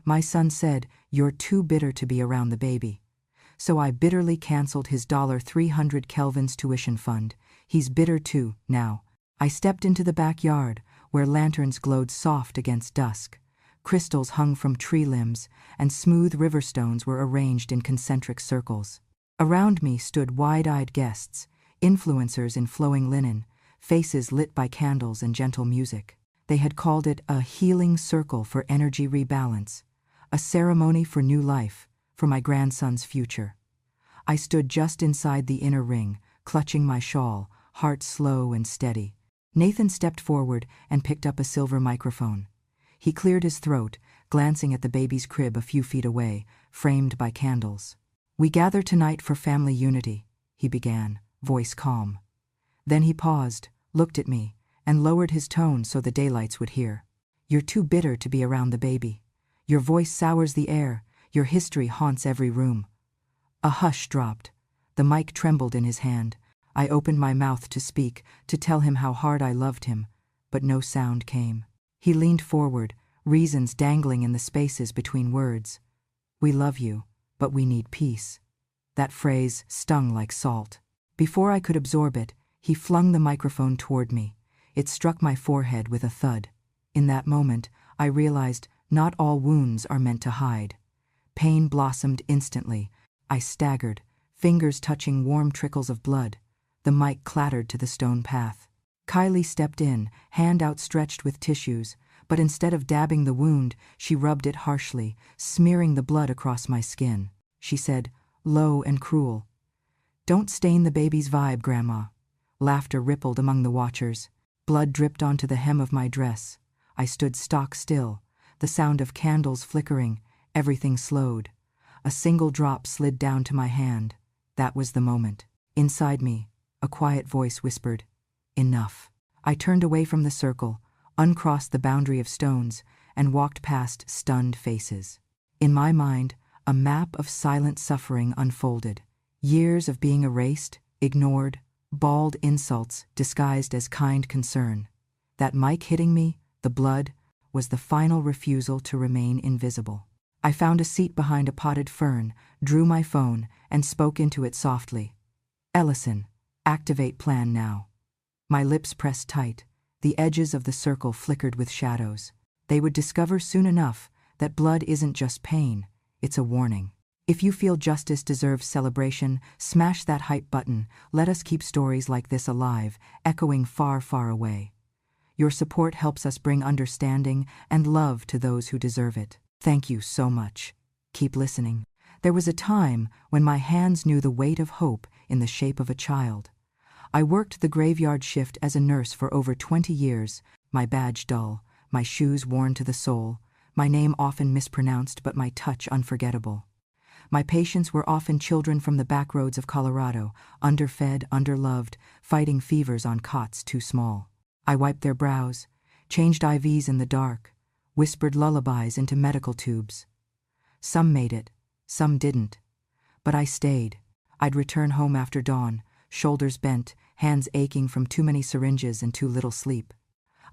My son said, "You're too bitter to be around the baby." So I bitterly canceled his $300 Kelvin's tuition fund. He's bitter too, now. I stepped into the backyard, where lanterns glowed soft against dusk. Crystals hung from tree limbs, and smooth river stones were arranged in concentric circles. Around me stood wide-eyed guests, influencers in flowing linen, faces lit by candles and gentle music. They had called it a healing circle for energy rebalance, a ceremony for new life, for my grandson's future. I stood just inside the inner ring, clutching my shawl, heart slow and steady. Nathan stepped forward and picked up a silver microphone. He cleared his throat, glancing at the baby's crib a few feet away, framed by candles. "We gather tonight for family unity," he began, voice calm. Then he paused, looked at me, and lowered his tone so the daylights would hear. "You're too bitter to be around the baby. Your voice sours the air, your history haunts every room." A hush dropped. The mic trembled in his hand. I opened my mouth to speak, to tell him how hard I loved him, but no sound came. He leaned forward, reasons dangling in the spaces between words. "We love you, but we need peace." That phrase stung like salt. Before I could absorb it, he flung the microphone toward me. It struck my forehead with a thud. In that moment, I realized not all wounds are meant to hide. Pain blossomed instantly. I staggered, fingers touching warm trickles of blood. The mic clattered to the stone path. Kylie stepped in, hand outstretched with tissues, but instead of dabbing the wound, she rubbed it harshly, smearing the blood across my skin. She said, low and cruel, "Don't stain the baby's vibe, Grandma." Laughter rippled among the watchers. Blood dripped onto the hem of my dress. I stood stock still, the sound of candles flickering, everything slowed. A single drop slid down to my hand. That was the moment. Inside me, a quiet voice whispered, "Enough." I turned away from the circle, uncrossed the boundary of stones, and walked past stunned faces. In my mind, a map of silent suffering unfolded. Years of being erased, ignored, bald insults disguised as kind concern. That mic hitting me, the blood, was the final refusal to remain invisible. I found a seat behind a potted fern, drew my phone, and spoke into it softly. "Ellison, activate plan now." My lips pressed tight. The edges of the circle flickered with shadows. They would discover soon enough that blood isn't just pain, it's a warning. If you feel justice deserves celebration, smash that hype button. Let us keep stories like this alive, echoing far, far away. Your support helps us bring understanding and love to those who deserve it. Thank you so much. Keep listening. There was a time when my hands knew the weight of hope in the shape of a child. I worked the graveyard shift as a nurse for over 20 years, my badge dull, my shoes worn to the sole, my name often mispronounced but my touch unforgettable. My patients were often children from the back roads of Colorado, underfed, underloved, fighting fevers on cots too small. I wiped their brows, changed IVs in the dark, whispered lullabies into medical tubes. Some made it, some didn't. But I stayed. I'd return home after dawn, shoulders bent, hands aching from too many syringes and too little sleep.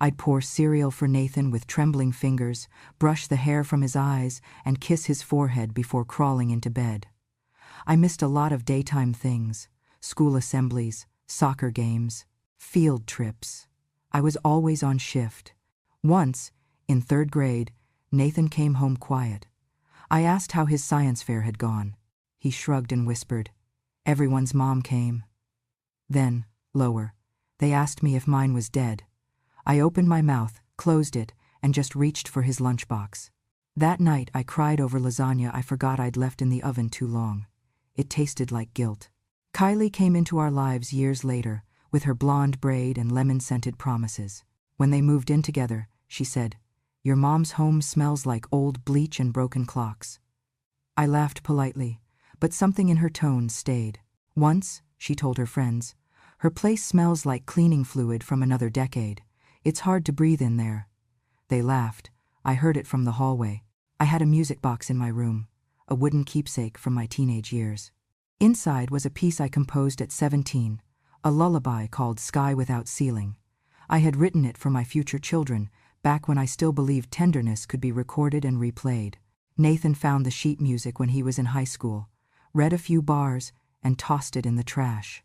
I'd pour cereal for Nathan with trembling fingers, brush the hair from his eyes, and kiss his forehead before crawling into bed. I missed a lot of daytime things, school assemblies, soccer games, field trips. I was always on shift. Once, in 3rd grade, Nathan came home quiet. I asked how his science fair had gone. He shrugged and whispered, "Everyone's mom came." Then, lower, they asked me if mine was dead. I opened my mouth, closed it, and just reached for his lunchbox. That night I cried over lasagna I forgot I'd left in the oven too long. It tasted like guilt. Kylie came into our lives years later, with her blonde braid and lemon-scented promises. When they moved in together, she said, "Your mom's home smells like old bleach and broken clocks." I laughed politely, but something in her tone stayed. Once, she told her friends, "Her place smells like cleaning fluid from another decade. It's hard to breathe in there." They laughed. I heard it from the hallway. I had a music box in my room, a wooden keepsake from my teenage years. Inside was a piece I composed at 17, a lullaby called Sky Without Ceiling. I had written it for my future children, back when I still believed tenderness could be recorded and replayed. Nathan found the sheet music when he was in high school, read a few bars, and tossed it in the trash.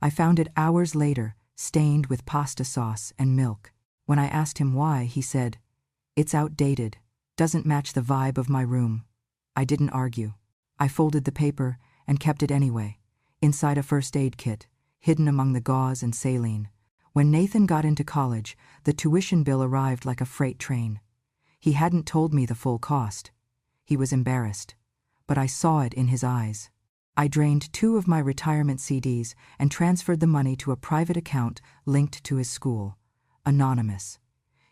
I found it hours later, stained with pasta sauce and milk. When I asked him why, he said, "It's outdated, doesn't match the vibe of my room." I didn't argue. I folded the paper and kept it anyway, inside a first aid kit, hidden among the gauze and saline. When Nathan got into college, the tuition bill arrived like a freight train. He hadn't told me the full cost. He was embarrassed, but I saw it in his eyes. I drained 2 of my retirement CDs and transferred the money to a private account linked to his school. Anonymous.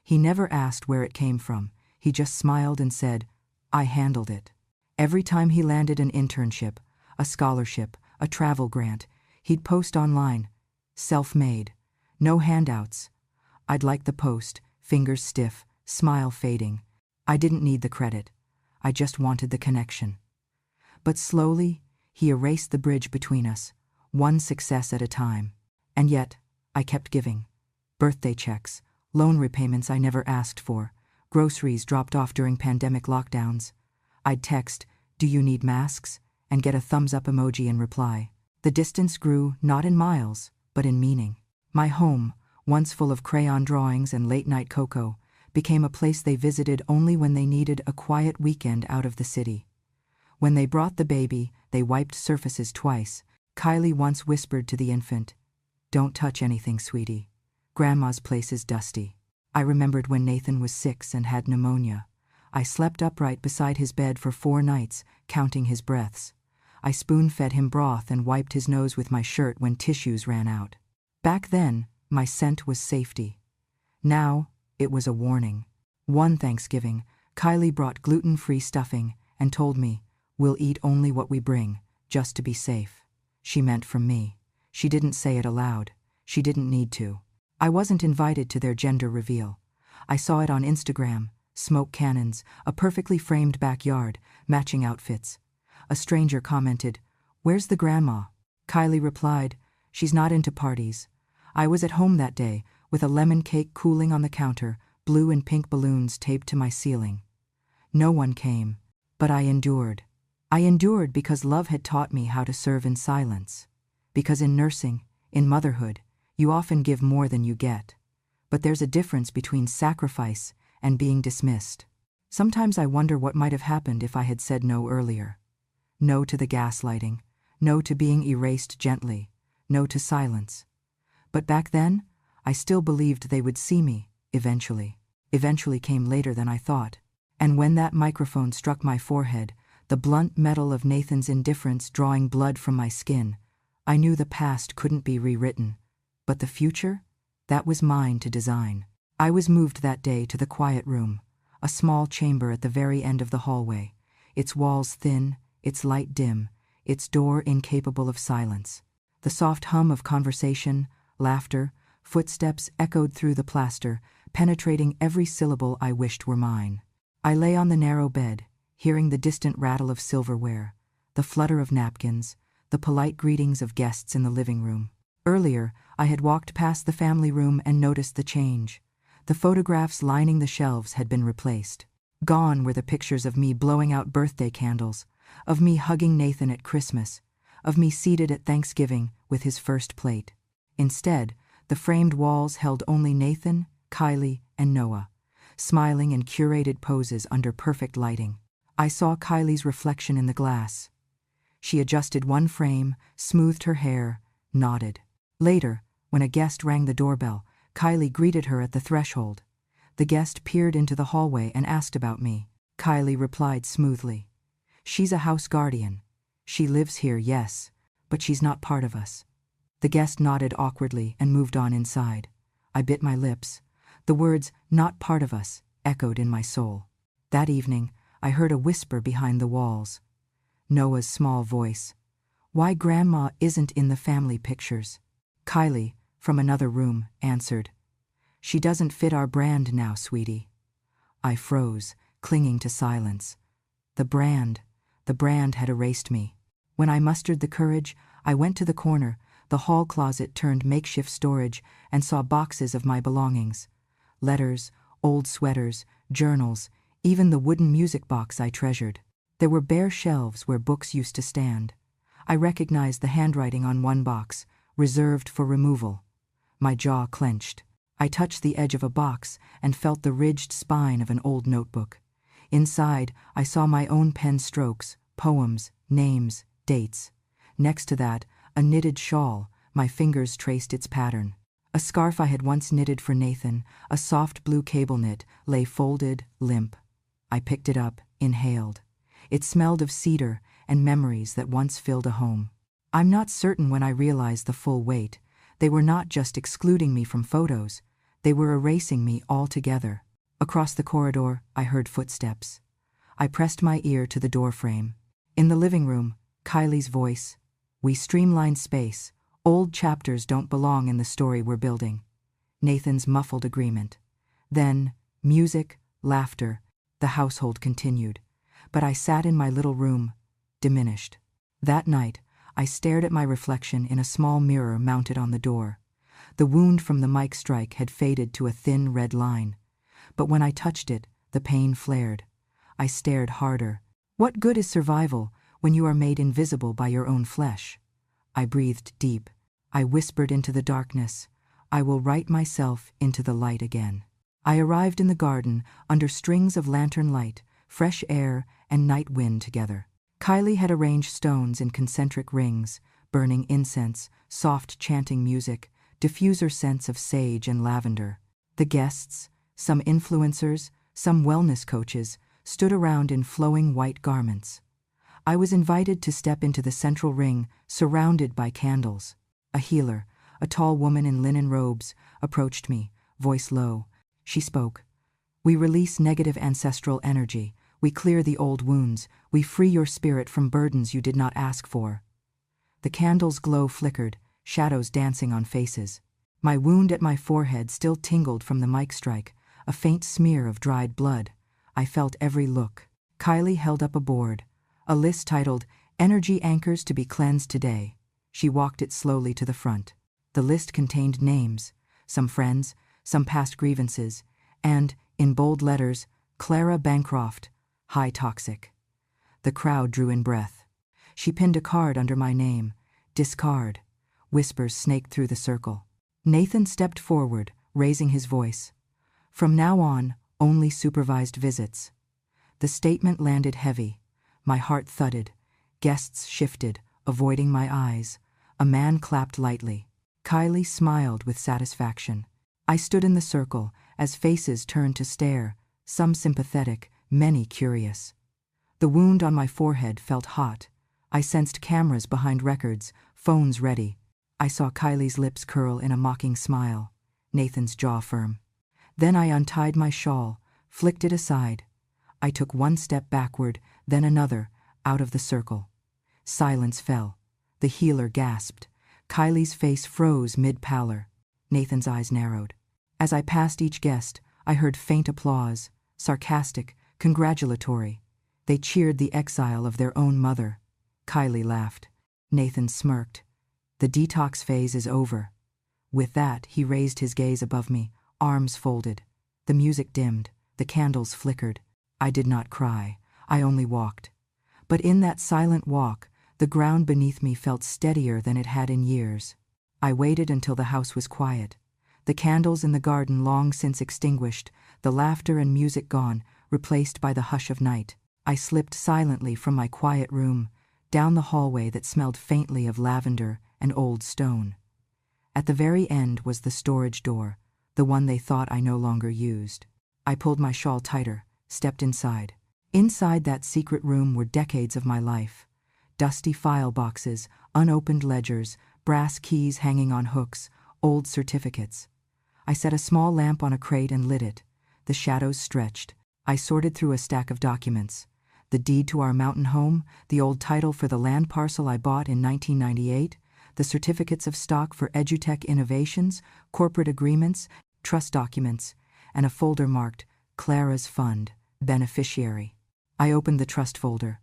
He never asked where it came from. He just smiled and said, "I handled it." Every time he landed an internship, a scholarship, a travel grant, he'd post online, "Self-made. No handouts." I'd like the post, fingers stiff, smile fading. I didn't need the credit. I just wanted the connection. But slowly, he erased the bridge between us, one success at a time. And yet, I kept giving. Birthday checks, loan repayments I never asked for, groceries dropped off during pandemic lockdowns. I'd text, "Do you need masks?" and get a thumbs-up emoji in reply. The distance grew not in miles, but in meaning. My home, once full of crayon drawings and late-night cocoa, became a place they visited only when they needed a quiet weekend out of the city. When they brought the baby, they wiped surfaces twice. Kylie once whispered to the infant, "Don't touch anything, sweetie. Grandma's place is dusty." I remembered when Nathan was 6 and had pneumonia. I slept upright beside his bed for 4 nights, counting his breaths. I spoon-fed him broth and wiped his nose with my shirt when tissues ran out. Back then, my scent was safety. Now, it was a warning. One Thanksgiving, Kylie brought gluten-free stuffing and told me, "We'll eat only what we bring, just to be safe." She meant from me. She didn't say it aloud. She didn't need to. I wasn't invited to their gender reveal. I saw it on Instagram, smoke cannons, a perfectly framed backyard, matching outfits. A stranger commented, "Where's the grandma?" Kylie replied, "She's not into parties." I was at home that day, with a lemon cake cooling on the counter, blue and pink balloons taped to my ceiling. No one came, but I endured. I endured because love had taught me how to serve in silence. Because in nursing, in motherhood, you often give more than you get. But there's a difference between sacrifice and being dismissed. Sometimes I wonder what might have happened if I had said no earlier. No to the gaslighting, no to being erased gently, no to silence. But back then, I still believed they would see me, eventually. Eventually came later than I thought. And when that microphone struck my forehead, the blunt metal of Nathan's indifference drawing blood from my skin, I knew the past couldn't be rewritten. But the future? That was mine to design. I was moved that day to the quiet room, a small chamber at the very end of the hallway, its walls thin, its light dim, its door incapable of silence. The soft hum of conversation, laughter, footsteps echoed through the plaster, penetrating every syllable I wished were mine. I lay on the narrow bed, hearing the distant rattle of silverware, the flutter of napkins, the polite greetings of guests in the living room. Earlier, I had walked past the family room and noticed the change. The photographs lining the shelves had been replaced. Gone were the pictures of me blowing out birthday candles, of me hugging Nathan at Christmas, of me seated at Thanksgiving with his first plate. Instead, the framed walls held only Nathan, Kylie, and Noah, smiling in curated poses under perfect lighting. I saw Kylie's reflection in the glass. She adjusted one frame, smoothed her hair, nodded. Later, when a guest rang the doorbell, Kylie greeted her at the threshold. The guest peered into the hallway and asked about me. Kylie replied smoothly, "She's a house guardian. She lives here, yes, but she's not part of us." The guest nodded awkwardly and moved on inside. I bit my lips. The words, "not part of us," echoed in my soul. That evening, I heard a whisper behind the walls. Noah's small voice. "Why Grandma isn't in the family pictures?" Kylie, from another room, answered, "She doesn't fit our brand now, sweetie." I froze, clinging to silence. The brand had erased me. When I mustered the courage, I went to the corner, the hall closet turned makeshift storage, and saw boxes of my belongings. Letters, old sweaters, journals, even the wooden music box I treasured. There were bare shelves where books used to stand. I recognized the handwriting on one box, reserved for removal. My jaw clenched. I touched the edge of a box and felt the ridged spine of an old notebook. Inside, I saw my own pen strokes, poems, names, dates. Next to that, a knitted shawl. My fingers traced its pattern. A scarf I had once knitted for Nathan, a soft blue cable knit, lay folded, limp. I picked it up, inhaled. It smelled of cedar and memories that once filled a home. I'm not certain when I realized the full weight. They were not just excluding me from photos. They were erasing me altogether. Across the corridor, I heard footsteps. I pressed my ear to the doorframe. In the living room, Kylie's voice. We streamline space. Old chapters don't belong in the story we're building. Nathan's muffled agreement. Then, music, laughter. The household continued. But I sat in my little room, diminished. That night, I stared at my reflection in a small mirror mounted on the door. The wound from the mic strike had faded to a thin red line. But when I touched it, the pain flared. I stared harder. What good is survival when you are made invisible by your own flesh? I breathed deep. I whispered into the darkness, I will write myself into the light again. I arrived in the garden under strings of lantern light, fresh air, and night wind together. Kylie had arranged stones in concentric rings, burning incense, soft chanting music, diffuser scents of sage and lavender. The guests, some influencers, some wellness coaches, stood around in flowing white garments. I was invited to step into the central ring, surrounded by candles. A healer, a tall woman in linen robes, approached me, voice low. She spoke. We release negative ancestral energy. We clear the old wounds. We free your spirit from burdens you did not ask for. The candle's glow flickered, shadows dancing on faces. My wound at my forehead still tingled from the mic strike, a faint smear of dried blood. I felt every look. Kylie held up a board, a list titled, Energy Anchors to be Cleansed Today. She walked it slowly to the front. The list contained names, some friends, some past grievances, and, in bold letters, Clara Bancroft, high toxic. The crowd drew in breath. She pinned a card under my name, discard. Whispers snaked through the circle. Nathan stepped forward, raising his voice. From now on, only supervised visits. The statement landed heavy. My heart thudded. Guests shifted, avoiding my eyes. A man clapped lightly. Kylie smiled with satisfaction. I stood in the circle as faces turned to stare, some sympathetic, many curious. The wound on my forehead felt hot. I sensed cameras behind records, phones ready. I saw Kylie's lips curl in a mocking smile, Nathan's jaw firm. Then I untied my shawl, flicked it aside. I took one step backward, then another, out of the circle. Silence fell. The healer gasped. Kylie's face froze mid-pallor. Nathan's eyes narrowed. As I passed each guest, I heard faint applause, sarcastic, congratulatory. They cheered the exile of their own mother. Kylie laughed. Nathan smirked. The detox phase is over. With that, he raised his gaze above me, arms folded. The music dimmed, the candles flickered. I did not cry. I only walked. But in that silent walk, the ground beneath me felt steadier than it had in years. I waited until the house was quiet. The candles in the garden long since extinguished, the laughter and music gone, replaced by the hush of night. I slipped silently from my quiet room, down the hallway that smelled faintly of lavender and old stone. At the very end was the storage door, the one they thought I no longer used. I pulled my shawl tighter, stepped inside. Inside that secret room were decades of my life. Dusty file boxes, unopened ledgers, brass keys hanging on hooks, old certificates. I set a small lamp on a crate and lit it. The shadows stretched. I sorted through a stack of documents. The deed to our mountain home, the old title for the land parcel I bought in 1998, the certificates of stock for EduTech Innovations, corporate agreements, trust documents, and a folder marked Clara's Fund, Beneficiary. I opened the trust folder.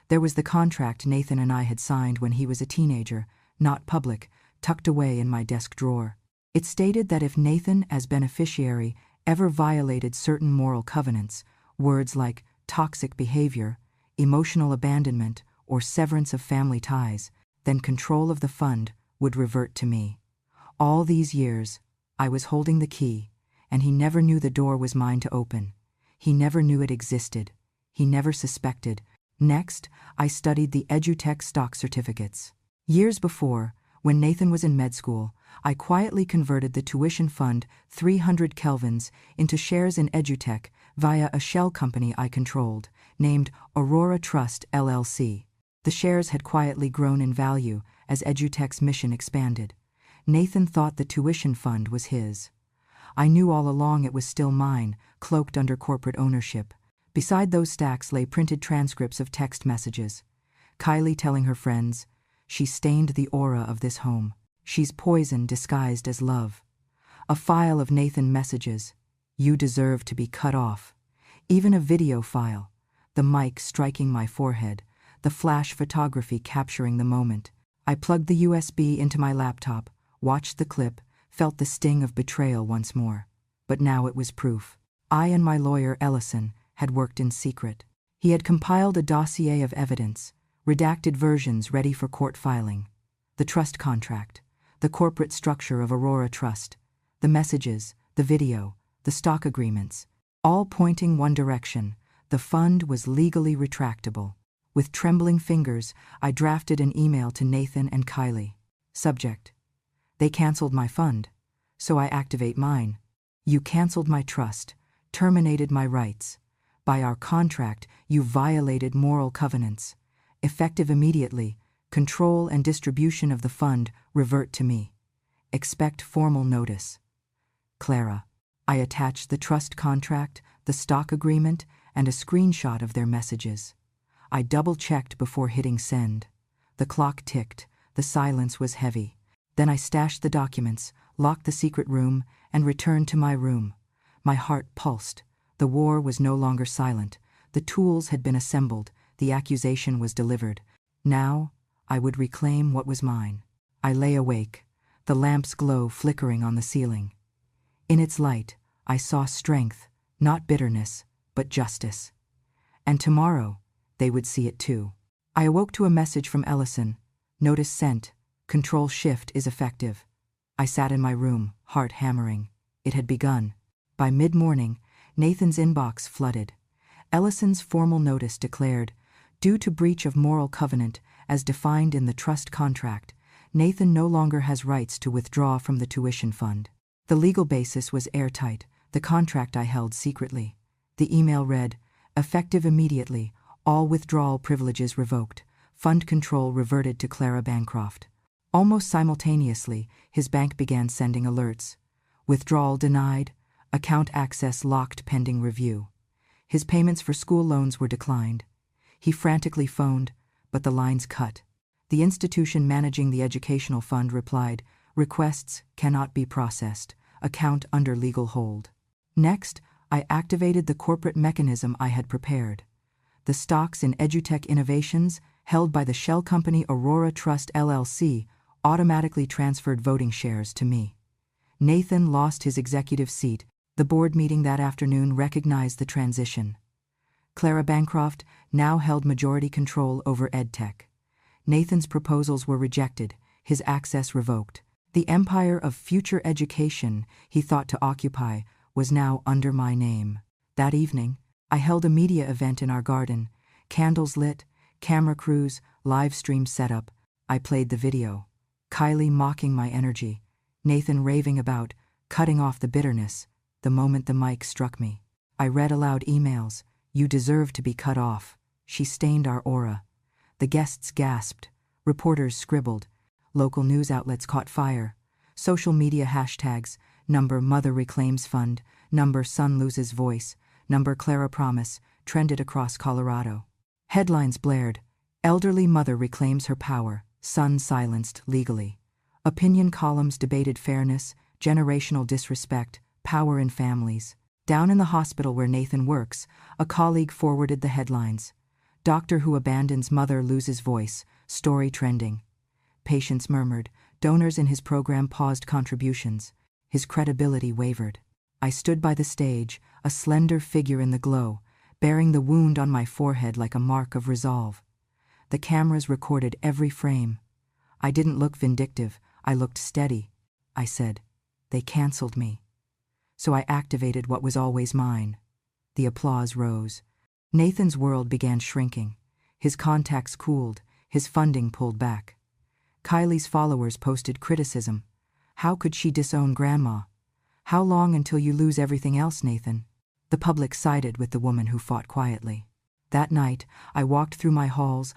There was the contract Nathan and I had signed when he was a teenager, not public, tucked away in my desk drawer. It stated that if Nathan, as beneficiary, ever violated certain moral covenants, Words like toxic behavior, emotional abandonment, or severance of family ties, then control of the fund would revert to me. All these years, I was holding the key, and he never knew the door was mine to open. He never knew it existed. He never suspected. Next, I studied the EduTech stock certificates. Years before, when Nathan was in med school, I quietly converted the tuition fund 300 Kelvins into shares in EduTech via a shell company I controlled, named Aurora Trust LLC. The shares had quietly grown in value as EduTech's mission expanded. Nathan thought the tuition fund was his. I knew all along it was still mine, cloaked under corporate ownership. Beside those stacks lay printed transcripts of text messages. Kylie telling her friends, "She stained the aura of this home. She's poison disguised as love." A file of Nathan messages, "You deserve to be cut off." Even a video file, the mic striking my forehead, the flash photography capturing the moment. I plugged the USB into my laptop, watched the clip, felt the sting of betrayal once more. But now it was proof. I and my lawyer, Ellison, had worked in secret. He had compiled a dossier of evidence, redacted versions ready for court filing. The trust contract, the corporate structure of Aurora Trust, the messages, the video, the stock agreements, all pointing one direction: the fund was legally retractable. With trembling fingers, I drafted an email to Nathan and Kylie. Subject: They canceled my fund, so I activate mine. You canceled my trust, terminated my rights. By our contract, you violated moral covenants. Effective immediately, control and distribution of the fund revert to me. Expect formal notice. Clara. I attached the trust contract, the stock agreement, and a screenshot of their messages. I double-checked before hitting send. The clock ticked, the silence was heavy. Then I stashed the documents, locked the secret room, and returned to my room. My heart pulsed. The war was no longer silent. The tools had been assembled. The accusation was delivered. Now, I would reclaim what was mine. I lay awake, the lamp's glow flickering on the ceiling. In its light, I saw strength, not bitterness, but justice. And tomorrow, they would see it too. I awoke to a message from Ellison. Notice sent. Control shift is effective. I sat in my room, heart hammering. It had begun. By mid-morning, Nathan's inbox flooded. Ellison's formal notice declared, due to breach of moral covenant, as defined in the trust contract, Nathan no longer has rights to withdraw from the tuition fund. The legal basis was airtight, the contract I held secretly. The email read, effective immediately, all withdrawal privileges revoked, fund control reverted to Clara Bancroft. Almost simultaneously, his bank began sending alerts. Withdrawal denied, account access locked pending review. His payments for school loans were declined. He frantically phoned, but the lines cut. The institution managing the educational fund replied, requests cannot be processed, account under legal hold. Next, I activated the corporate mechanism I had prepared. The stocks in EduTech Innovations, held by the shell company Aurora Trust LLC, automatically transferred voting shares to me. Nathan lost his executive seat. The board meeting that afternoon recognized the transition. Clara Bancroft now held majority control over EdTech. Nathan's proposals were rejected, his access revoked. The empire of future education he thought to occupy was now under my name. That evening, I held a media event in our garden. Candles lit, camera crews, live stream setup. I played the video. Kylie mocking my energy. Nathan raving about, cutting off the bitterness. The moment the mic struck me, I read aloud emails. You deserve to be cut off. She stained our aura. The guests gasped. Reporters scribbled. Local news outlets caught fire. Social media hashtags, number Mother Reclaims Fund, number Son Loses Voice, number Clara Promise, trended across Colorado. Headlines blared. Elderly mother reclaims her power, son silenced legally. Opinion columns debated fairness, generational disrespect, power in families. Down in the hospital where Nathan works, a colleague forwarded the headlines. Doctor who abandons mother loses voice, story trending. Patients murmured. Donors in his program paused contributions. His credibility wavered. I stood by the stage, a slender figure in the glow. bearing the wound on my forehead like a mark of resolve. The cameras recorded every frame. I didn't look vindictive, I looked steady. I said, "They canceled me." So I activated what was always mine. The applause rose. Nathan's world began shrinking. His contacts cooled, his funding pulled back. Kylie's followers posted criticism. How could she disown Grandma? How long until you lose everything else, Nathan? The public sided with the woman who fought quietly. That night, I walked through my halls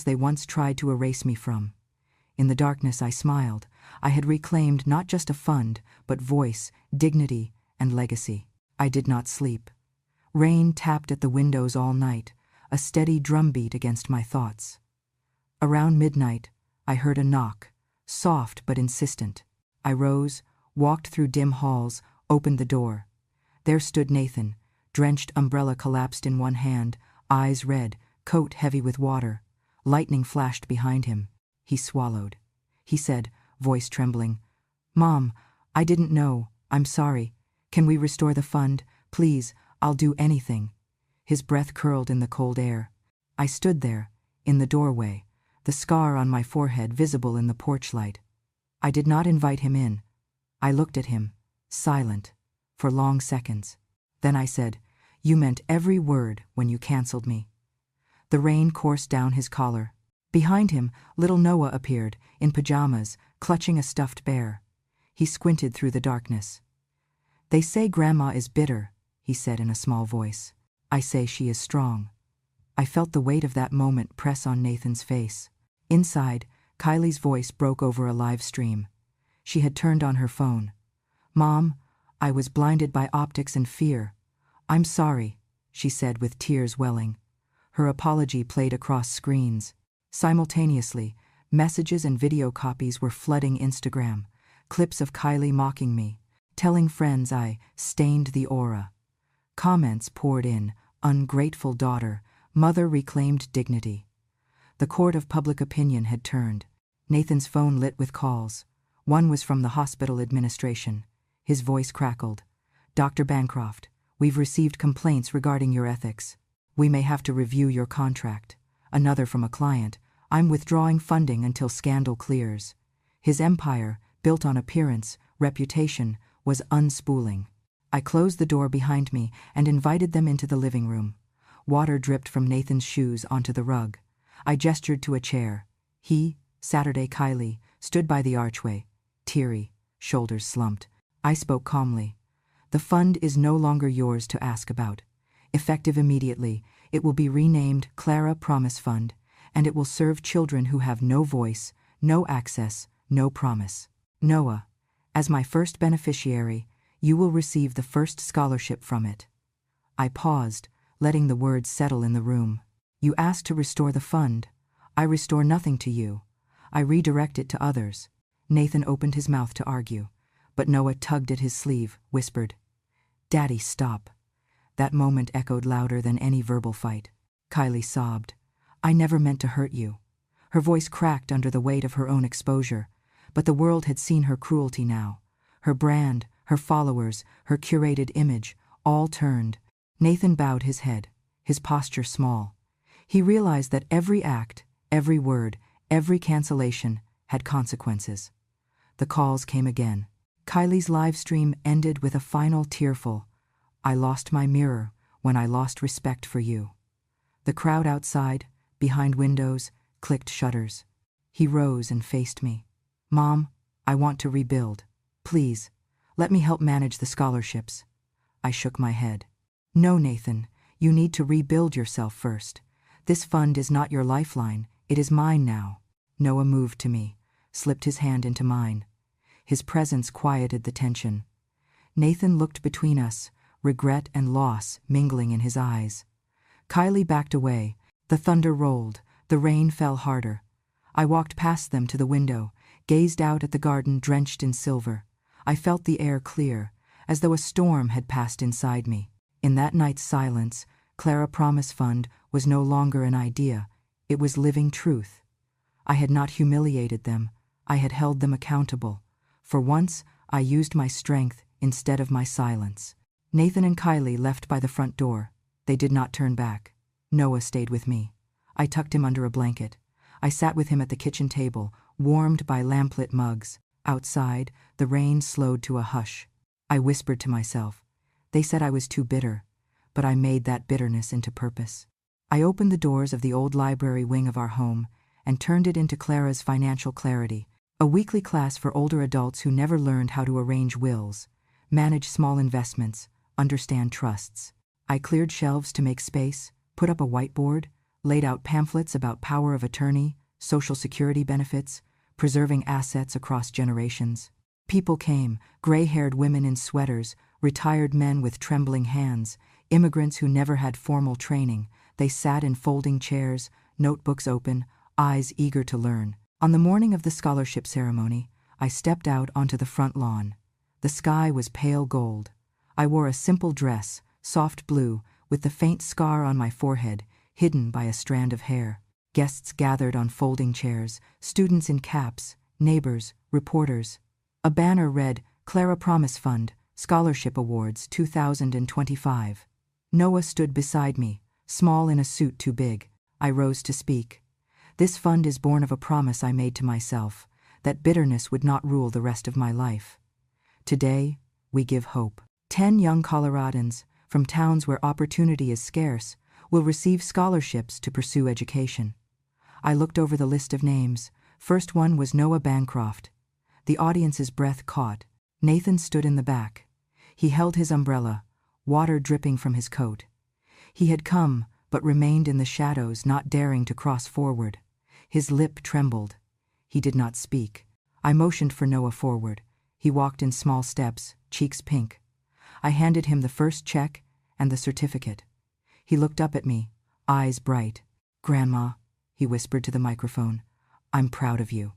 they once tried to erase me from. In the darkness, I smiled. I had reclaimed not just a fund, but voice, dignity, and legacy. I did not sleep. Rain tapped at the windows all night, a steady drumbeat against my thoughts. Around midnight, I heard a knock, soft but insistent. I rose, walked through dim halls, opened the door. There stood Nathan, drenched umbrella collapsed in one hand, eyes red, coat heavy with water. Lightning flashed behind him. He swallowed. He said, voice trembling, "Mom, I didn't know. I'm sorry. Can we restore the fund? Please, I'll do anything." His breath curled in the cold air. I stood there, in the doorway, the scar on my forehead visible in the porch light. I did not invite him in. I looked at him, silent, for long seconds. Then I said, "You meant every word when you canceled me." The rain coursed down his collar. Behind him, little Noah appeared, in pajamas, clutching a stuffed bear. He squinted through the darkness. "They say Grandma is bitter," he said in a small voice. "I say she is strong." I felt the weight of that moment press on Nathan's face. Inside, Kylie's voice broke over a live stream. She had turned on her phone. "Mom, I was blinded by optics and fear. I'm sorry," she said with tears welling. Her apology played across screens. Simultaneously, messages and video copies were flooding Instagram, clips of Kylie mocking me, telling friends I stained the aura. Comments poured in, "Ungrateful daughter, mother reclaimed dignity." The court of public opinion had turned. Nathan's phone lit with calls. One was from the hospital administration. His voice crackled. "Dr. Bancroft, we've received complaints regarding your ethics. We may have to review your contract." Another from a client, "I'm withdrawing funding until scandal clears." His empire, built on appearance, reputation, was unspooling. I closed the door behind me and invited them into the living room. Water dripped from Nathan's shoes onto the rug. I gestured to a chair. He, Saturday Kylie, stood by the archway, teary, shoulders slumped. I spoke calmly. "The fund is no longer yours to ask about. Effective immediately, it will be renamed Clara Promise Fund, and it will serve children who have no voice, no access, no promise. Noah, as my first beneficiary, you will receive the first scholarship from it." I paused, letting the words settle in the room. "You asked to restore the fund. I restore nothing to you. I redirect it to others." Nathan opened his mouth to argue, but Noah tugged at his sleeve, whispered, "Daddy, stop." That moment echoed louder than any verbal fight. Kylie sobbed. "I never meant to hurt you." Her voice cracked under the weight of her own exposure, but the world had seen her cruelty now. Her brand, her followers, her curated image, all turned. Nathan bowed his head, his posture small. He realized that every act, every word, every cancellation had consequences. The calls came again. Kylie's live stream ended with a final tearful, "I lost my mirror when I lost respect for you." The crowd outside, behind windows, clicked shutters. He rose and faced me. "Mom, I want to rebuild. Please, let me help manage the scholarships." I shook my head. "No, Nathan, you need to rebuild yourself first. This fund is not your lifeline, it is mine now." Noah moved to me, slipped his hand into mine. His presence quieted the tension. Nathan looked between us, regret and loss mingling in his eyes. Kylie backed away. The thunder rolled, the rain fell harder. I walked past them to the window, gazed out at the garden drenched in silver. I felt the air clear, as though a storm had passed inside me. In that night's silence, Clara Promise Fund was no longer an idea, it was living truth. I had not humiliated them, I had held them accountable. For once, I used my strength instead of my silence. Nathan and Kylie left by the front door. They did not turn back. Noah stayed with me. I tucked him under a blanket. I sat with him at the kitchen table, warmed by lamplit mugs. Outside, the rain slowed to a hush. I whispered to myself. They said I was too bitter, but I made that bitterness into purpose. I opened the doors of the old library wing of our home and turned it into Clara's Financial Clarity, a weekly class for older adults who never learned how to arrange wills, manage small investments, understand trusts. I cleared shelves to make space, put up a whiteboard, laid out pamphlets about power of attorney, Social Security benefits, preserving assets across generations. People came, gray-haired women in sweaters, retired men with trembling hands, immigrants who never had formal training. They sat in folding chairs, notebooks open, eyes eager to learn. On the morning of the scholarship ceremony, I stepped out onto the front lawn. The sky was pale gold. I wore a simple dress, soft blue, with the faint scar on my forehead, hidden by a strand of hair. Guests gathered on folding chairs, students in caps, neighbors, reporters. A banner read, Clara Promise Fund, Scholarship Awards 2025. Noah stood beside me, small in a suit too big. I rose to speak. This fund is born of a promise I made to myself, that bitterness would not rule the rest of my life. Today, we give hope. 10 young Coloradans, from towns where opportunity is scarce, will receive scholarships to pursue education. I looked over the list of names. First one was Noah Bancroft. The audience's breath caught. Nathan stood in the back. He held his umbrella, water dripping from his coat. He had come, but remained in the shadows, not daring to cross forward. His lip trembled. He did not speak. I motioned for Noah forward. He walked in small steps, cheeks pink. I handed him the first check and the certificate. He looked up at me, eyes bright. "Grandma," he whispered to the microphone, "I'm proud of you."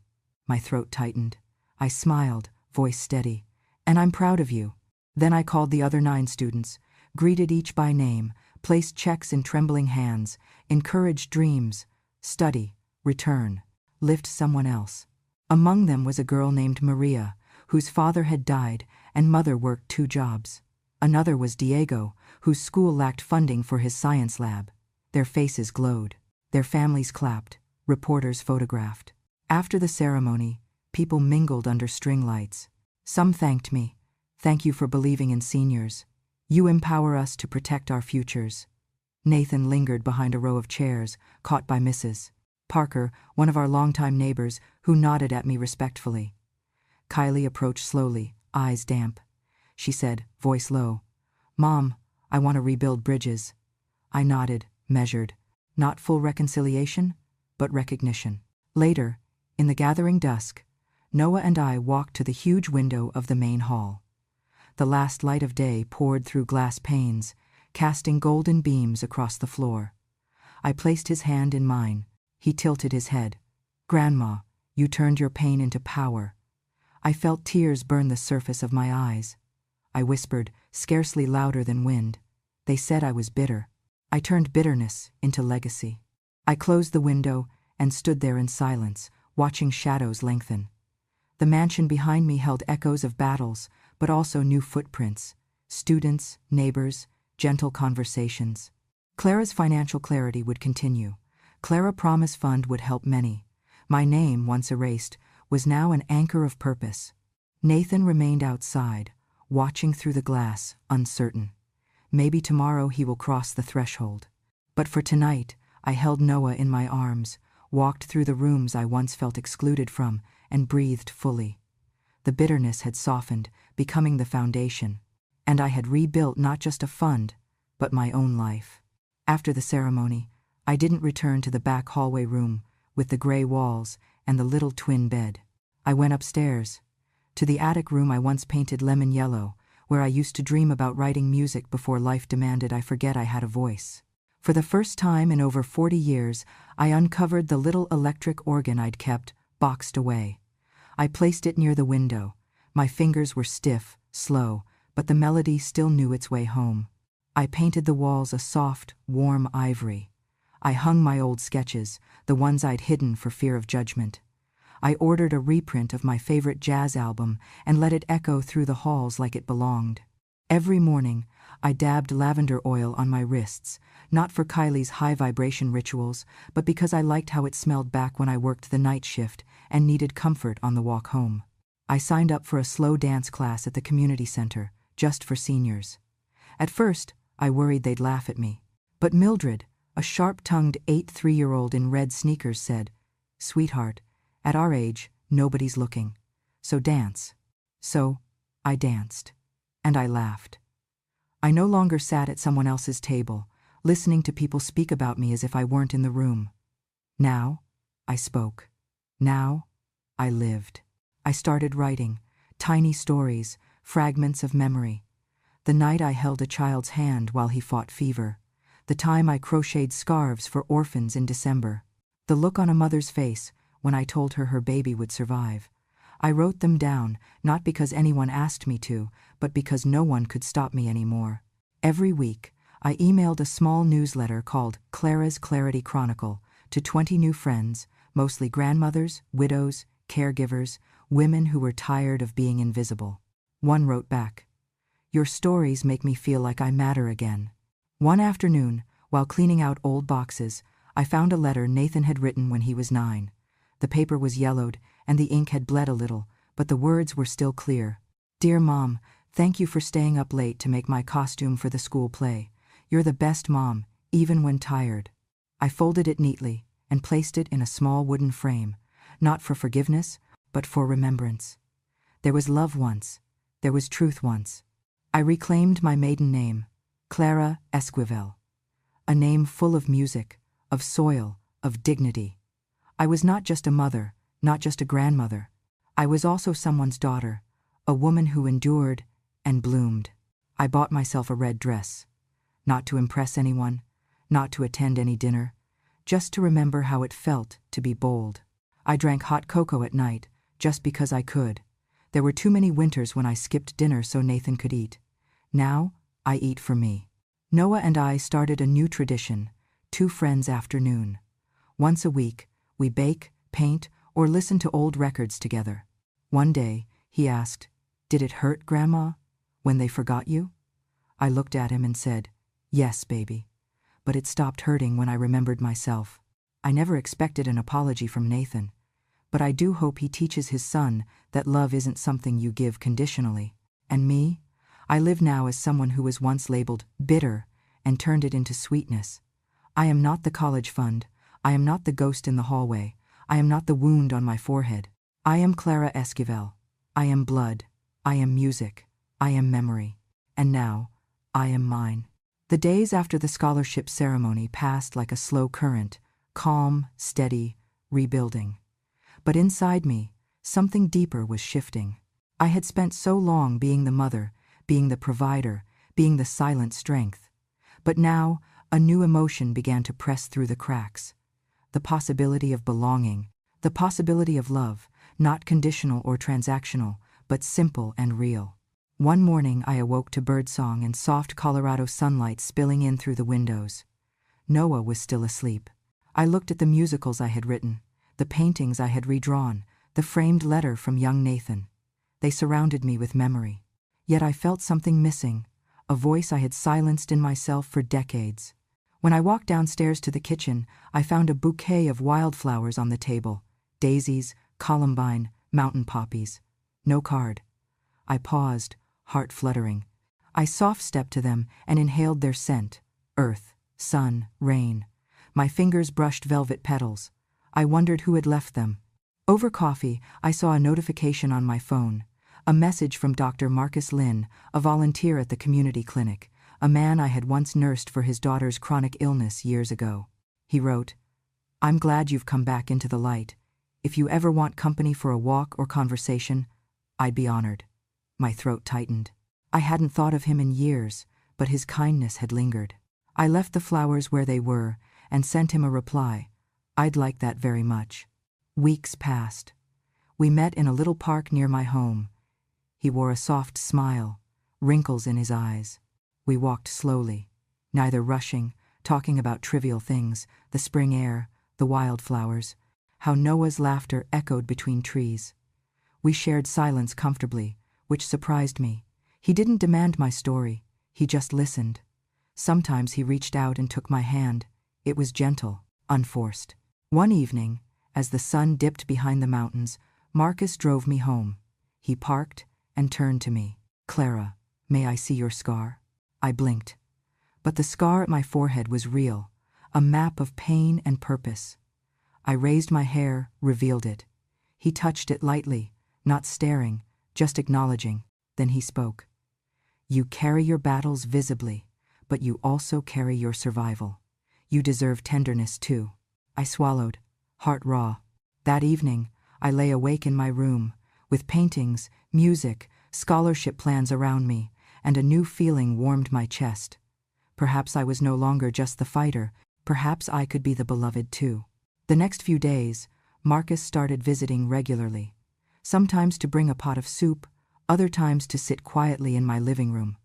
My throat tightened. I smiled, voice steady. "And I'm proud of you." Then I called the other 9 students, greeted each by name, placed checks in trembling hands, encouraged dreams, study, return, lift someone else. Among them was a girl named Maria, whose father had died and mother worked 2 jobs. Another was Diego, whose school lacked funding for his science lab. Their faces glowed. Their families clapped. Reporters photographed. After the ceremony, people mingled under string lights. Some thanked me. "Thank you for believing in seniors. You empower us to protect our futures." Nathan lingered behind a row of chairs, caught by Mrs. Parker, one of our longtime neighbors, who nodded at me respectfully. Kylie approached slowly, eyes damp. She said, voice low, "Mom, I want to rebuild bridges." I nodded, measured. Not full reconciliation, but recognition. Later, in the gathering dusk, Noah and I walked to the huge window of the main hall. The last light of day poured through glass panes, casting golden beams across the floor. I placed his hand in mine. He tilted his head. "Grandma, you turned your pain into power." I felt tears burn the surface of my eyes. I whispered, scarcely louder than wind. They said I was bitter. I turned bitterness into legacy. I closed the window and stood there in silence, watching shadows lengthen. The mansion behind me held echoes of battles, but also new footprints, students, neighbors, gentle conversations. Clara's Financial Clarity would continue. Clara Promise Fund would help many. My name, once erased, was now an anchor of purpose. Nathan remained outside, watching through the glass, uncertain. Maybe tomorrow he will cross the threshold. But for tonight, I held Noah in my arms, walked through the rooms I once felt excluded from, and breathed fully. The bitterness had softened, becoming the foundation, and I had rebuilt not just a fund, but my own life. After the ceremony, I didn't return to the back hallway room with the gray walls and the little twin bed. I went upstairs, to the attic room I once painted lemon yellow, where I used to dream about writing music before life demanded I forget I had a voice. For the first time in over 40 years, I uncovered the little electric organ I'd kept, boxed away. I placed it near the window. My fingers were stiff, slow, but the melody still knew its way home. I painted the walls a soft, warm ivory. I hung my old sketches, the ones I'd hidden for fear of judgment. I ordered a reprint of my favorite jazz album and let it echo through the halls like it belonged. Every morning, I dabbed lavender oil on my wrists, not for Kylie's high-vibration rituals, but because I liked how it smelled back when I worked the night shift and needed comfort on the walk home. I signed up for a slow dance class at the community center, just for seniors. At first, I worried they'd laugh at me. But Mildred, a sharp-tongued 3-year-old in red sneakers, said, "Sweetheart, at our age, nobody's looking. So dance." So, I danced. And I laughed. I no longer sat at someone else's table, listening to people speak about me as if I weren't in the room. Now, I spoke. Now, I lived. I started writing, tiny stories, fragments of memory. The night I held a child's hand while he fought fever. The time I crocheted scarves for orphans in December. The look on a mother's face when I told her her baby would survive. I wrote them down, not because anyone asked me to, but because no one could stop me anymore. Every week, I emailed a small newsletter called Clara's Clarity Chronicle to 20 new friends, mostly grandmothers, widows, caregivers, women who were tired of being invisible. One wrote back, "Your stories make me feel like I matter again." One afternoon, while cleaning out old boxes, I found a letter Nathan had written when he was 9. The paper was yellowed, and the ink had bled a little, but the words were still clear. "Dear Mom, thank you for staying up late to make my costume for the school play. You're the best mom, even when tired." I folded it neatly and placed it in a small wooden frame, not for forgiveness, but for remembrance. There was love once. There was truth once. I reclaimed my maiden name, Clara Esquivel. A name full of music, of soil, of dignity. I was not just a mother, not just a grandmother. I was also someone's daughter, a woman who endured and bloomed. I bought myself a red dress. Not to impress anyone, not to attend any dinner, just to remember how it felt to be bold. I drank hot cocoa at night, just because I could. There were too many winters when I skipped dinner so Nathan could eat. Now, I eat for me. Noah and I started a new tradition, 2 Friends Afternoon. Once a week, we bake, paint, or listen to old records together. One day, he asked, "Did it hurt, Grandma, when they forgot you?" I looked at him and said, "Yes, baby. But it stopped hurting when I remembered myself." I never expected an apology from Nathan. But I do hope he teaches his son that love isn't something you give conditionally. And me? I live now as someone who was once labeled bitter and turned it into sweetness. I am not the college fund. I am not the ghost in the hallway. I am not the wound on my forehead. I am Clara Esquivel. I am blood. I am music. I am memory. And now, I am mine. The days after the scholarship ceremony passed like a slow current, calm, steady, rebuilding. But inside me, something deeper was shifting. I had spent so long being the mother, being the provider, being the silent strength. But now, a new emotion began to press through the cracks. The possibility of belonging, the possibility of love, not conditional or transactional, but simple and real. One morning I awoke to birdsong and soft Colorado sunlight spilling in through the windows. Noah was still asleep. I looked at the musicals I had written, the paintings I had redrawn, the framed letter from young Nathan. They surrounded me with memory. Yet I felt something missing, a voice I had silenced in myself for decades. When I walked downstairs to the kitchen, I found a bouquet of wildflowers on the table, daisies, columbine, mountain poppies. No card. I paused, heart fluttering. I soft-stepped to them and inhaled their scent, earth, sun, rain. My fingers brushed velvet petals. I wondered who had left them. Over coffee, I saw a notification on my phone, a message from Dr. Marcus Lynn, a volunteer at the community clinic, a man I had once nursed for his daughter's chronic illness years ago. He wrote, "I'm glad you've come back into the light. If you ever want company for a walk or conversation, I'd be honored." My throat tightened. I hadn't thought of him in years, but his kindness had lingered. I left the flowers where they were and sent him a reply. I'd like that very much. Weeks passed. We met in a little park near my home. He wore a soft smile, wrinkles in his eyes. We walked slowly, neither rushing, talking about trivial things, the spring air, the wildflowers, how Noah's laughter echoed between trees. We shared silence comfortably, which surprised me. He didn't demand my story. He just listened. Sometimes he reached out and took my hand. It was gentle, unforced. One evening, as the sun dipped behind the mountains, Marcus drove me home. He parked and turned to me. "Clara, may I see your scar?" I blinked. But the scar at my forehead was real, a map of pain and purpose. I raised my hair, revealed it. He touched it lightly, not staring, just acknowledging. Then he spoke. "You carry your battles visibly, but you also carry your survival. You deserve tenderness too." I swallowed, heart raw. That evening, I lay awake in my room, with paintings, music, scholarship plans around me, and a new feeling warmed my chest. Perhaps I was no longer just the fighter, perhaps I could be the beloved too. The next few days, Marcus started visiting regularly, sometimes to bring a pot of soup, other times to sit quietly in my living room.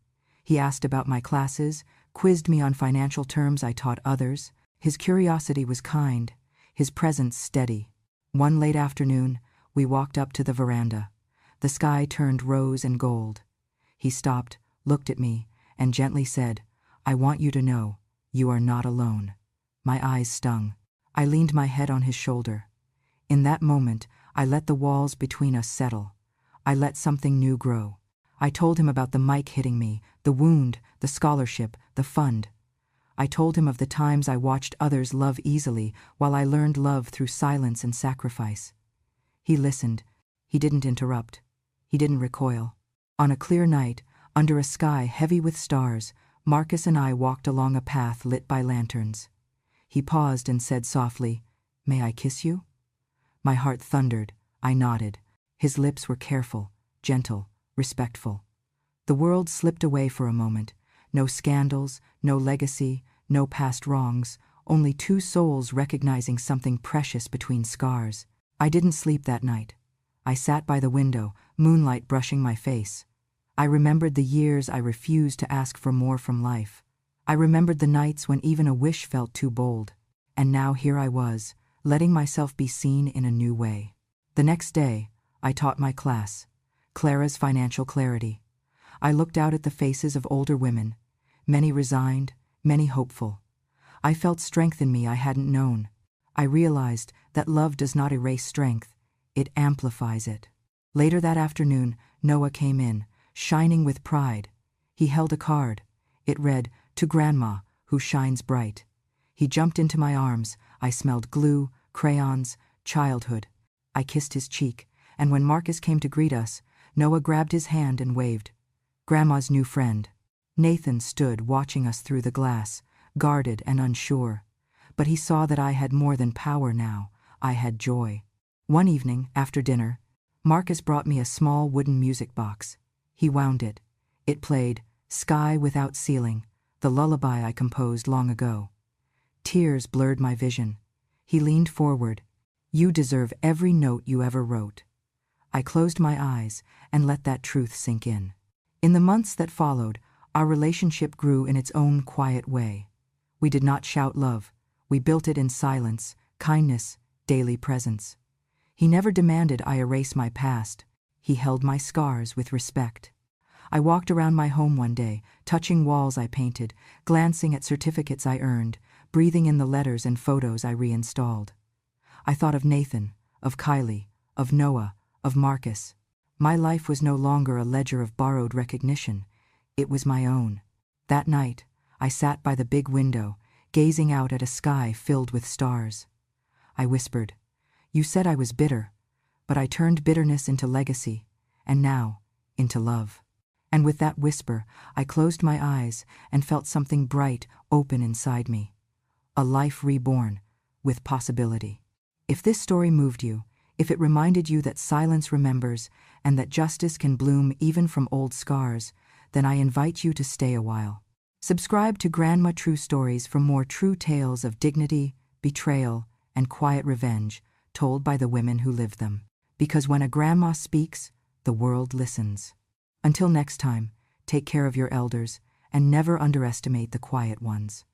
He asked about my classes, quizzed me on financial terms I taught others. His curiosity was kind, his presence steady. One late afternoon, we walked up to the veranda. The sky turned rose and gold. He stopped, looked at me, and gently said, "I want you to know, you are not alone." My eyes stung. I leaned my head on his shoulder. In that moment, I let the walls between us settle. I let something new grow. I told him about the mic hitting me, the wound, the scholarship, the fund. I told him of the times I watched others love easily while I learned love through silence and sacrifice. He listened. He didn't interrupt. He didn't recoil. On a clear night, under a sky heavy with stars, Marcus and I walked along a path lit by lanterns. He paused and said softly, "May I kiss you?" My heart thundered. I nodded. His lips were careful, gentle, respectful. The world slipped away for a moment. No scandals, no legacy, no past wrongs, only two souls recognizing something precious between scars. I didn't sleep that night. I sat by the window, moonlight brushing my face. I remembered the years I refused to ask for more from life. I remembered the nights when even a wish felt too bold. And now here I was, letting myself be seen in a new way. The next day, I taught my class, Clara's Financial Clarity. I looked out at the faces of older women, many resigned, many hopeful. I felt strength in me I hadn't known. I realized that love does not erase strength, it amplifies it. Later that afternoon, Noah came in, shining with pride. He held a card. It read, "To Grandma, who shines bright." He jumped into my arms. I smelled glue, crayons, childhood. I kissed his cheek, and when Marcus came to greet us, Noah grabbed his hand and waved. Grandma's new friend. Nathan stood watching us through the glass, guarded and unsure. But he saw that I had more than power now. I had joy. One evening, after dinner, Marcus brought me a small wooden music box. He wound it. It played "Sky Without Ceiling," the lullaby I composed long ago. Tears blurred my vision. He leaned forward. "You deserve every note you ever wrote." I closed my eyes and let that truth sink in. In the months that followed, our relationship grew in its own quiet way. We did not shout love. We built it in silence, kindness, daily presence. He never demanded I erase my past. He held my scars with respect. I walked around my home one day, touching walls I painted, glancing at certificates I earned, breathing in the letters and photos I reinstalled. I thought of Nathan, of Kylie, of Noah, of Marcus. My life was no longer a ledger of borrowed recognition. It was my own. That night, I sat by the big window, gazing out at a sky filled with stars. I whispered, "You said I was bitter, but I turned bitterness into legacy, and now, into love." And with that whisper, I closed my eyes and felt something bright open inside me. A life reborn, with possibility. If this story moved you, if it reminded you that silence remembers and that justice can bloom even from old scars, then I invite you to stay a while. Subscribe to Grandma True Stories for more true tales of dignity, betrayal, and quiet revenge told by the women who lived them. Because when a grandma speaks, the world listens. Until next time, take care of your elders and never underestimate the quiet ones.